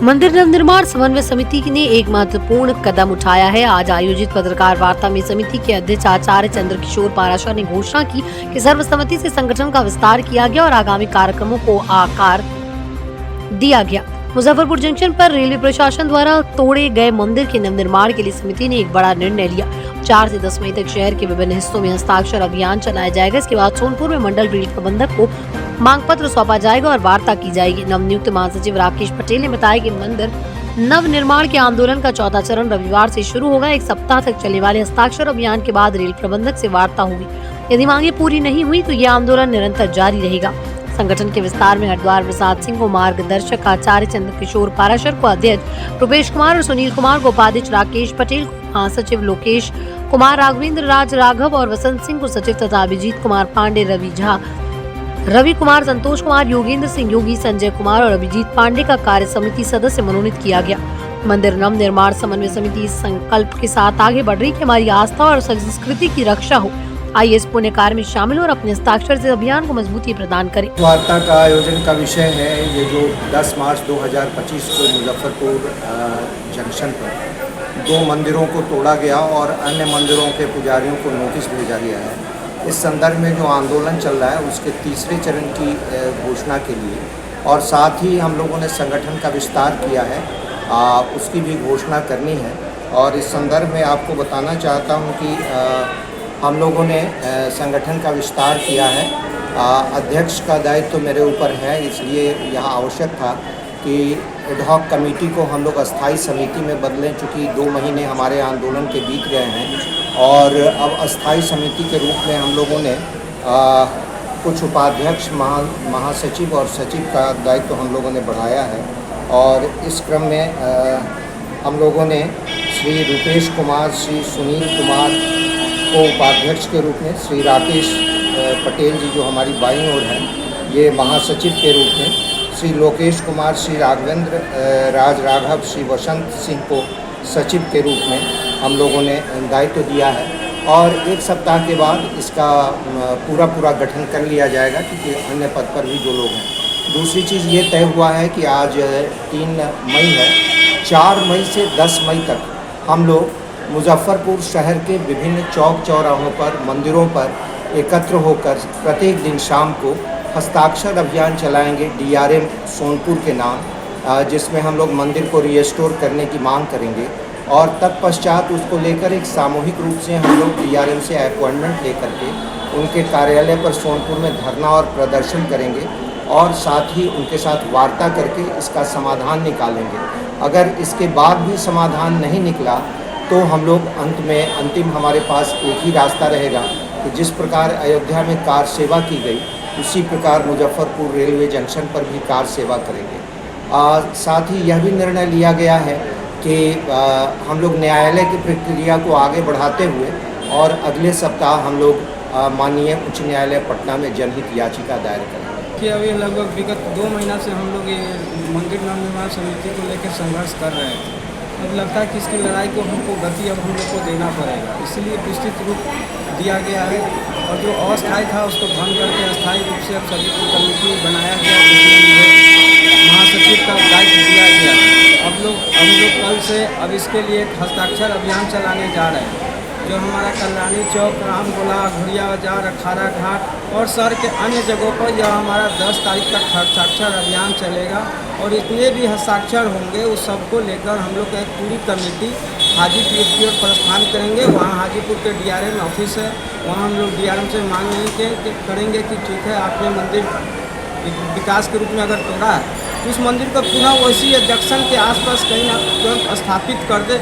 मंदिर नवनिर्माण समन्वय समिति ने एक महत्वपूर्ण कदम उठाया है। आज आयोजित पत्रकार वार्ता में समिति के अध्यक्ष आचार्य चंद्रकिशोर पाराशर ने घोषणा की कि सर्वसम्मति से संगठन का विस्तार किया गया और आगामी कार्यक्रमों को आकार दिया गया। मुजफ्फरपुर जंक्शन पर रेलवे प्रशासन द्वारा तोड़े गए मंदिर के नवनिर्माण के लिए समिति ने एक बड़ा निर्णय लिया। 4 से 10 मई तक शहर के विभिन्न हिस्सों में हस्ताक्षर अभियान चलाया जाएगा। इसके बाद सोनपुर में मंडल रेल प्रबंधक को मांग पत्र सौंपा जाएगा और वार्ता की जाएगी। नवनियुक्त महासचिव राकेश पटेल ने बताया कि मंदिर नव निर्माण के आंदोलन का चौथा चरण रविवार से शुरू होगा। 1 सप्ताह तक चलने वाले हस्ताक्षर अभियान के बाद रेल प्रबंधक से वार्ता होगी। यदि मांगे पूरी नहीं हुई तो ये आंदोलन निरंतर जारी रहेगा। संगठन के विस्तार में हरिद्वार प्रसाद सिंह को मार्गदर्शक, आचार्य चंद्रकिशोर पाराशर को अध्यक्ष, रुपेश कुमार और सुनील कुमार को उपाध्यक्ष, राकेश पटेल को महासचिव, लोकेश कुमार, राघवेंद्र राज राघव और वसंत सिंह को सचिव तथा अभिजीत कुमार पांडे, रवि झा, रवि कुमार, संतोष कुमार, योगेंद्र सिंह योगी, संजय कुमार और अभिजीत पांडे का कार्य समिति सदस्य मनोनीत किया गया। मंदिर नव निर्माण समन्वय समिति इस संकल्प के साथ आगे बढ़ रही कि हमारी आस्था और संस्कृति की रक्षा हो। आइए इस पुण्य कार्य में शामिल हो और अपने हस्ताक्षर से अभियान को मजबूती प्रदान करें। वार्ता का आयोजन का विषय है ये जो 10 मार्च 2025 को मुजफ्फरपुर जंक्शन पर 2 मंदिरों को तोड़ा गया और अन्य मंदिरों के पुजारियों को नोटिस भेजा गया है। इस संदर्भ में जो आंदोलन चल रहा है उसके तीसरे चरण की घोषणा के लिए और साथ ही हम लोगों ने संगठन का विस्तार किया है, उसकी भी घोषणा करनी है। और इस संदर्भ में आपको बताना चाहता हूँ कि हम लोगों ने संगठन का विस्तार किया है। अध्यक्ष का दायित्व तो मेरे ऊपर है, इसलिए यह आवश्यक था कि एडहॉक कमेटी को हम लोग अस्थाई समिति में बदलें, चूँकि 2 महीने हमारे आंदोलन के बीत गए हैं और अब अस्थाई समिति के रूप में हम लोगों ने कुछ उपाध्यक्ष, महासचिव और सचिव का दायित्व हम लोगों ने बढ़ाया है। और इस क्रम में हम लोगों ने श्री रुपेश कुमार, श्री सुनील कुमार को उपाध्यक्ष के रूप में, श्री राकेश पटेल जी जो हमारी बाईं ओर हैं ये महासचिव के रूप में, श्री लोकेश कुमार, श्री राघवेंद्र राज राघव, श्री वसंत सिंह को सचिव के रूप में हम लोगों ने दायित्व दिया है। और 1 सप्ताह के बाद इसका पूरा गठन कर लिया जाएगा, क्योंकि अन्य पद पर भी जो लोग हैं। दूसरी चीज़ ये तय हुआ है कि आज 3 मई है, 4 मई से 10 मई तक हम लोग मुजफ्फरपुर शहर के विभिन्न चौक चौराहों पर, मंदिरों पर एकत्र होकर प्रत्येक दिन शाम को हस्ताक्षर अभियान चलाएंगे DRM सोनपुर के नाम, जिसमें हम लोग मंदिर को रीस्टोर करने की मांग करेंगे। और तत्पश्चात उसको लेकर एक सामूहिक रूप से हम लोग DRM से अपॉइंटमेंट लेकर के उनके कार्यालय पर सोनपुर में धरना और प्रदर्शन करेंगे और साथ ही उनके साथ वार्ता करके इसका समाधान निकालेंगे। अगर इसके बाद भी समाधान नहीं निकला तो हम लोग अंतिम हमारे पास एक ही रास्ता रहेगा कि जिस प्रकार अयोध्या में कार सेवा की गई उसी प्रकार मुजफ्फरपुर रेलवे जंक्शन पर भी कार सेवा करेंगे। साथ ही यह भी निर्णय लिया गया है कि हम लोग न्यायालय की प्रक्रिया को आगे बढ़ाते हुए और अगले सप्ताह हम लोग माननीय उच्च न्यायालय पटना में जनहित याचिका दायर करेंगे। कि अभी लगभग विगत 2 महीना से हम लोग ये मंदिर नवनिर्माण समिति को लेकर संघर्ष कर रहे हैं। अब लगता है कि इसकी लड़ाई को हमको गति अब हम लोग को देना पड़ेगा, इसलिए विस्तृत रूप दिया गया है। और जो अस्थायी था उसको भंग करके अस्थायी रूप से अब सभी को कमेटी बनाया गया, जिसमें महासचिव का दायित्व दिया गया। हम लोग कल से अब इसके लिए हस्ताक्षर अभियान चलाने जा रहे हैं, जो हमारा कल्याणी चौक, रामगोला, घुड़िया बाजार, अखाड़ा घाट और शहर के अन्य जगहों पर यह हमारा 10 तारीख तक हस्ताक्षर अभियान चलेगा। और इतने भी हस्ताक्षर होंगे उस सबको लेकर हम लोग एक पूरी कमेटी हाजीपुर की ओर प्रस्थान करेंगे। वहाँ हाजीपुर के DRM ऑफिस है, वहाँ हम लोग DRM से मांग करेंगे कि ठीक है, आपने मंदिर विकास के रूप में अगर तोड़ा है तो उस मंदिर को पुनः वैसी जंक्शन के आसपास कहीं ना तुरंत स्थापित कर दे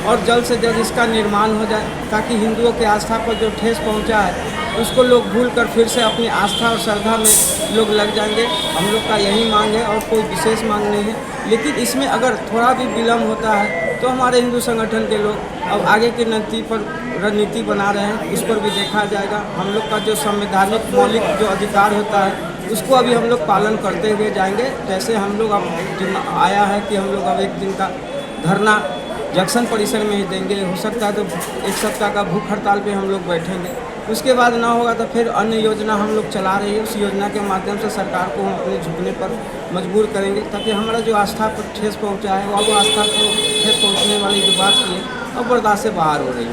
और जल्द से जल्द इसका निर्माण हो जाए, ताकि हिंदुओं के आस्था पर जो ठेस पहुंचा है उसको लोग भूल कर फिर से अपनी आस्था और श्रद्धा में लोग लग जाएंगे। हम लोग का यही मांग है और कोई विशेष मांग नहीं है। लेकिन इसमें अगर थोड़ा भी विलम्ब होता है तो हमारे हिंदू संगठन के लोग अब आगे की रणनीति बना रहे हैं, उस पर भी देखा जाएगा। हम लोग का जो संवैधानिक मौलिक जो अधिकार होता है उसको अभी हम लोग पालन करते हुए जाएंगे। जैसे हम लोग अब आया है कि हम लोग अब 1 दिन का धरना जंक्शन परिसर में ही देंगे, हो सकता है तो 1 सप्ताह का भूख हड़ताल पे हम लोग बैठेंगे। उसके बाद ना होगा तो फिर अन्य योजना हम लोग चला रहे हैं। उस योजना के माध्यम से सरकार को हम अपने झुकने पर मजबूर करेंगे, ताकि हमारा जो आस्था पर ठेस पहुँचा है वो आस्था को ठेस पहुँचने वाली जो बात की है अब बर्दाश्त से बाहर हो रही है।